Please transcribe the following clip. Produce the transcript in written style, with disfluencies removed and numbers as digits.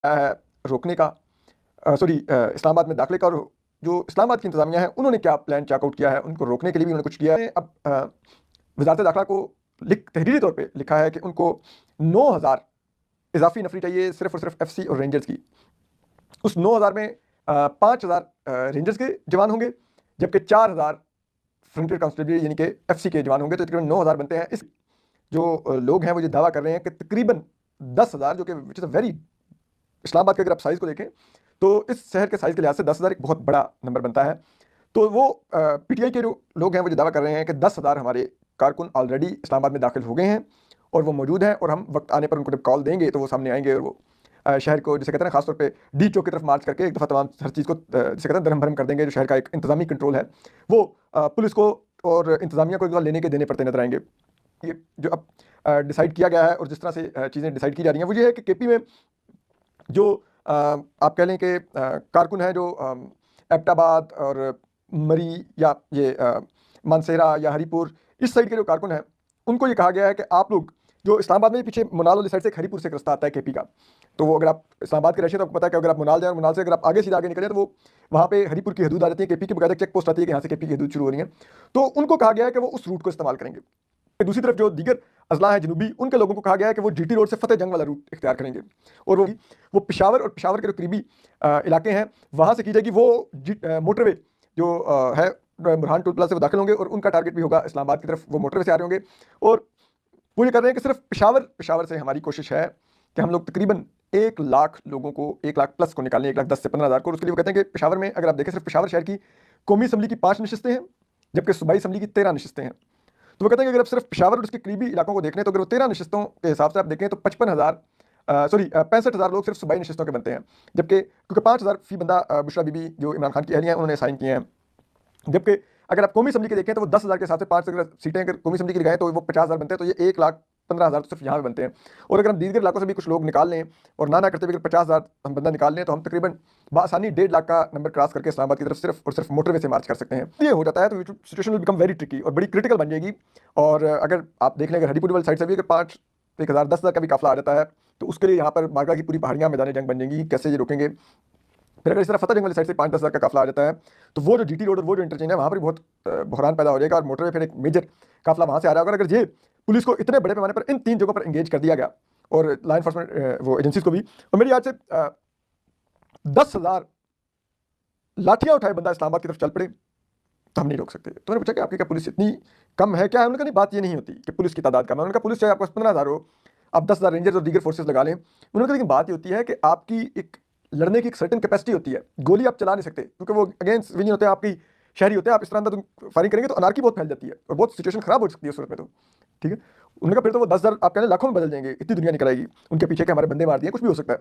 रोकने का, इस्लामाबाद में दाखिले का, और जो इस्लामाबाद की इंतज़ामिया है उन्होंने क्या प्लान चार्ट किया है उनको रोकने के लिए भी उन्होंने कुछ किया है। अब वज़ारत दाखिला को तहरीरी तौर पे लिखा है कि उनको 9,000 इजाफी नफरी चाहिए सिर्फ और सिर्फ एफसी और रेंजर्स की। उस 9,000 में 5,000 रेंजर्स के जवान होंगे, जबकि 4,000 फ्रंटियर कांस्टेबल यानी कि एफसी के जवान होंगे, तो तकरीबन 9,000 बनते हैं। इस जो लोग हैं वो ये दावा कर रहे हैं कि तकरीबन 10,000, जो कि which is a very, Islamabad के अगर आप साइज़ को देखें तो इस शहर के साइज़ के लिहाज से 10,000 एक बहुत बड़ा नंबर बनता है। तो वो पीटीआई के जो लोग हैं वो ये दावा कर रहे हैं कि 10,000 हमारे कारकुन ऑलरेडी इस्लामाबाद में दाखिल हो गए हैं और वो मौजूद हैं, और हम वक्त आने पर उनको जब कॉल देंगे तो वो सामने आएंगे और वो शहर को, जिसे कहते हैं ना, खासतौर पे डी चौक की तरफ मार्च करके एक दफ़ा तमाम हर चीज़ को जिसे कहते हैं दरम भरम कर देंगे। जो शहर का एक इंतजामी कंट्रोल है वो पुलिस को और इंतजामिया को लेने के देने पड़ते नजर आएंगे। ये जो अब डिसाइड किया गया है और जिस तरह से चीज़ें डिसाइड की जा रही हैं वो ये है कि केपी में जो आप कह लें कि कारकुन हैं जो एबटाबाद और मरी या ये मानसेरा या हरीपुर इस साइड के जो कारकुन हैं उनको ये कहा गया है कि आप लोग जो इस्लामाबाद में पीछे मुनाल वाली साइड से हरीपुर से एक रास्ता आता है केपी का, तो वो अगर आप इस्लामाबाद के रहे तो आपको पता है कि अगर आप मुनाल जाए और मुनाल से अगर आप आगे सीधा आगे निकले तो वो वहाँ पे हरीपुर की हदूद आ जाती है, केपी की बकायदा चेक पोस्ट आती है कि यहाँ से केपी की हदूद शुरू हो रही है। तो उनको कहा गया है कि वो उस रूट को इस्तेमाल करेंगे। दूसरी तरफ जो दीगर अजला है जनूबी, उनके लोगों को कहा गया है कि वो जीटी रोड से फतेह जंग वाला रूट इख्तियार करेंगे, और वो पेशावर और पेशावर के जो करीबी इलाके हैं वहाँ से की जाएगी वो मोटरवे जो है बुरहान टोल प्लाजा से वो दाखिल होंगे, और उनका टारगेट भी होगा इस्लामाबाद की तरफ, वो मोटरवे से आ रहे होंगे। और वो ये कर रहे हैं कि सिर्फ पेशावर से हमारी कोशिश है कि हम लोग तकरीबन 1,00,000 लोगों को, 1,00,000 प्लस को निकालें, 1,10,000 से 15,000 को। उसके लिए वो कहते हैं कि पेशावर में अगर आप देखें सिर्फ पेशावर शहर की कौमी असम्बली की 5 नशिस्तें हैं, जबकि सूबाई असम्बली की 13 नशिस्तें हैं। तो वो कहते हैं कि अगर आप सिर्फ पेशावर और उसके करीबी इलाकों को देख लें तो अगर वो 13 नशिस्तों के हिसाब से आप देखें तो 65,000 लोग सिर्फ सूबाई नशिस्तों के बनते हैं, जबकि क्योंकि 5,000 फी बंदा बुशरा बीबी जो इमरान खान की अहलियाँ हैं उन्होंने साइन किए हैं। जबकि अगर आप कौमी असम्बली के देखें तो वो 10,000 के हिसाब से 5 अगर सीटें अगर कौमी असम्बली की लगाएं तो वो 50,000 बनते हैं, तो ये 1,15,000 तो सिर्फ यहाँ पे बनते हैं। और अगर हम दीगर इलाकों से भी कुछ लोग निकाल लें और ना करते हुए अगर 50,000 हम बंदा निकाल लें तो हम तकरीबन बआसानी 1,50,000 का नंबर क्रॉस करके इस्लामाबाद की तरफ सिर्फ और सिर्फ मोटरवे से मार्च कर सकते हैं। ये हो जाता है तो situation will become very tricky और बड़ी क्रिटिकल बन जाएगी। और अगर आप देख लें अगर हरीपुर वाली साइड से भी अगर 1,000 10,000 का भी काफिला आ जाता है तो उसके लिए यहाँ पर मारगा की पूरी पहाड़ियाँ मैदान जंग बन जाएंगी, कैसे ये रोकेंगे। फिर अगर इस तरह फतेह जंग वाली साइड से 5-10 हज़ार का काफिला आ जाता है तो वो जो जीटी रोड और वो जो इंटरचेंज है वहाँ पर भी बहुत बहरान पैदा हो जाएगा, और मोटरवे फिर एक मेजर काफिला वहाँ से आ रहा होगा। अगर ये पुलिस को इतने बड़े पैमाने पर इन 3 जगहों पर एंगेज कर दिया गया और लॉ इन्फोर्समेंट वो एजेंसीज को भी, तो मेरी आज से 10,000 लाठियां उठाए बंदा इस्लामाबाद की तरफ चल पड़े तो हम नहीं रोक सकते। तो मैंने पूछा कि आपकी क्या पुलिस इतनी कम है क्या है? उन्होंने कहा नहीं, बात ये नहीं होती कि पुलिस की तादाद कम है। उन्होंने कहा पुलिस चाहे आपके पास 15,000 हो, आप 10,000 रेंजर्स और दीगर फोर्सेस लगा लें। उन्होंने कहा लेकिन बात ये होती है कि आपकी एक लड़ने की एक सर्टेन कैपेसिटी होती है, गोली आप चला नहीं सकते क्योंकि वो अगेंस्ट विन होते हैं, आपकी शहरी होते हैं। आप इस तरह अंदर तुम फायरिंग करेंगे तो अनार्की बहुत फैल जाती है और बहुत सिचुएशन खराब हो सकती है उस सूरत में। तो ठीक है, उन्होंने कहा फिर तो वो 10,000 आप कहने लाखों में बदल जाएंगे, इतनी दुनिया निकल आएगी उनके पीछे के हमारे बंदे मार दिए, कुछ भी हो सकता है।